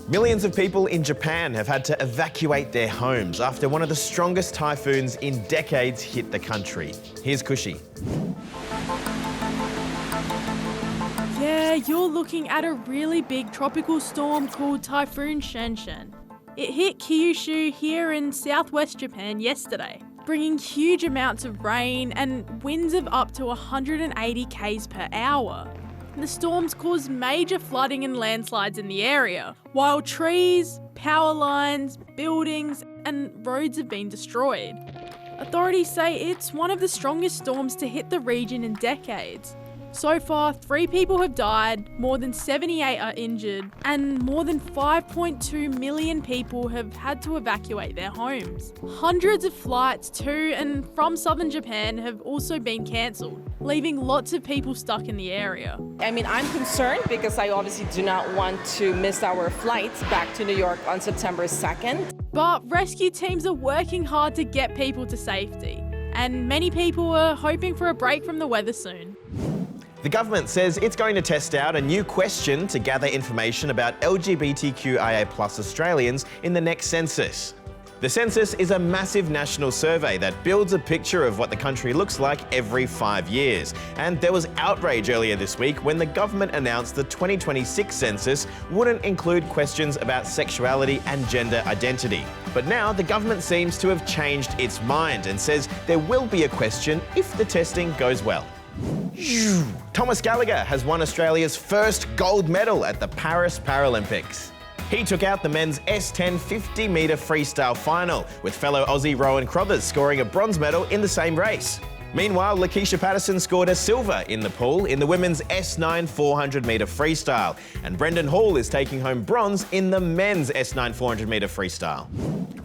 Millions of people in Japan have had to evacuate their homes after one of the strongest typhoons in decades hit the country. Here's Kyushu. Yeah, you're looking at a really big tropical storm called Typhoon Shanshan. It hit Kyushu here in southwest Japan yesterday, bringing huge amounts of rain and winds of up to 180 km per hour. The storms caused major flooding and landslides in the area, while trees, power lines, buildings and roads have been destroyed. Authorities say it's one of the strongest storms to hit the region in decades. So far, 3 people have died, more than 78 are injured, and more than 5.2 million people have had to evacuate their homes. Hundreds of flights to and from southern Japan have also been cancelled, leaving lots of people stuck in the area. I mean, I'm concerned because I obviously do not want to miss our flights back to New York on September 2nd. But rescue teams are working hard to get people to safety, and many people are hoping for a break from the weather soon. The government says it's going to test out a new question to gather information about LGBTQIA+ Australians in the next census. The census is a massive national survey that builds a picture of what the country looks like every 5 years. And there was outrage earlier this week when the government announced the 2026 census wouldn't include questions about sexuality and gender identity. But now the government seems to have changed its mind and says there will be a question if the testing goes well. Thomas Gallagher has won Australia's first gold medal at the Paris Paralympics. He took out the men's S10 50-metre freestyle final, with fellow Aussie Rowan Crothers scoring a bronze medal in the same race. Meanwhile, Lakeisha Patterson scored a silver in the pool in the women's S9 400-metre freestyle, and Brendan Hall is taking home bronze in the men's S9 400-metre freestyle.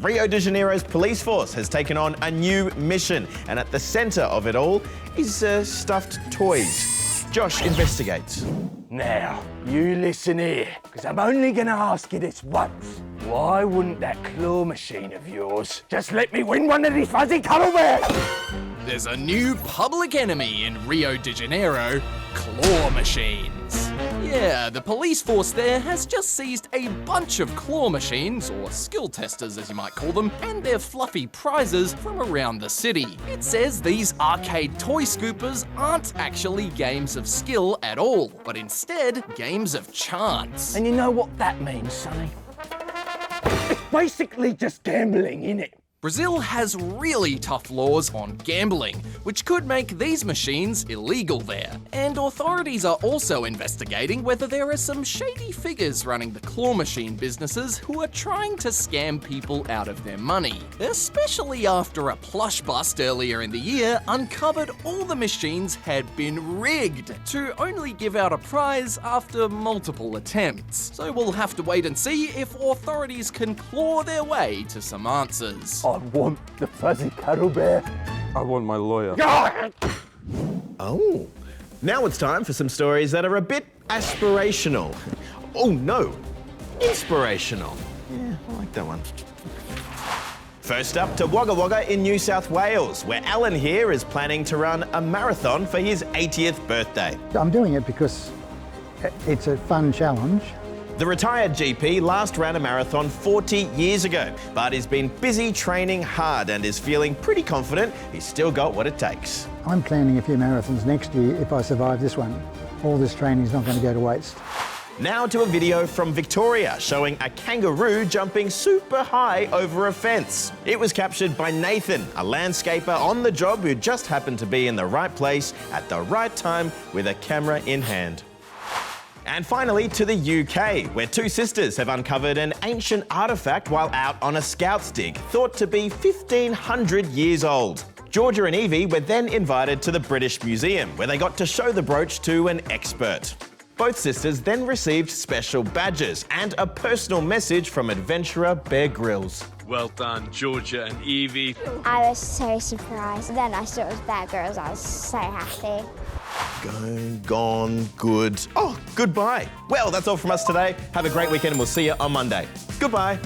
Rio de Janeiro's police force has taken on a new mission, and at the centre of it all is stuffed toys. Josh investigates. Now, you listen here, because I'm only going to ask you this once. Why wouldn't that claw machine of yours just let me win one of these fuzzy cuddle bears? There's a new public enemy in Rio de Janeiro, claw machines. Yeah, the police force there has just seized a bunch of claw machines, or skill testers as you might call them, and their fluffy prizes from around the city. It says these arcade toy scoopers aren't actually games of skill at all, but instead games of chance. And you know what that means, Sonny? It's basically just gambling, innit? Brazil has really tough laws on gambling, which could make these machines illegal there. And authorities are also investigating whether there are some shady figures running the claw machine businesses who are trying to scam people out of their money. Especially after a plush bust earlier in the year uncovered all the machines had been rigged to only give out a prize after multiple attempts. So we'll have to wait and see if authorities can claw their way to some answers. I want the fuzzy cuddle bear. I want my lawyer. Oh, now it's time for some stories that are a bit aspirational. Oh no, inspirational. Yeah, I like that one. First up to Wagga Wagga in New South Wales, where Alan here is planning to run a marathon for his 80th birthday. I'm doing it because it's a fun challenge. The retired GP last ran a marathon 40 years ago, but he's been busy training hard and is feeling pretty confident he's still got what it takes. I'm planning a few marathons next year if I survive this one. All this training is not going to go to waste. Now to a video from Victoria showing a kangaroo jumping super high over a fence. It was captured by Nathan, a landscaper on the job who just happened to be in the right place at the right time with a camera in hand. And finally to the UK, where 2 sisters have uncovered an ancient artefact while out on a scout's dig, thought to be 1,500 years old. Georgia and Evie were then invited to the British Museum, where they got to show the brooch to an expert. Both sisters then received special badges and a personal message from adventurer Bear Grylls. Well done, Georgia and Evie. I was so surprised. Then I saw it was Bear Grylls. I was so happy. Gone, good. Oh, goodbye. Well, that's all from us today. Have a great weekend and we'll see you on Monday. Goodbye.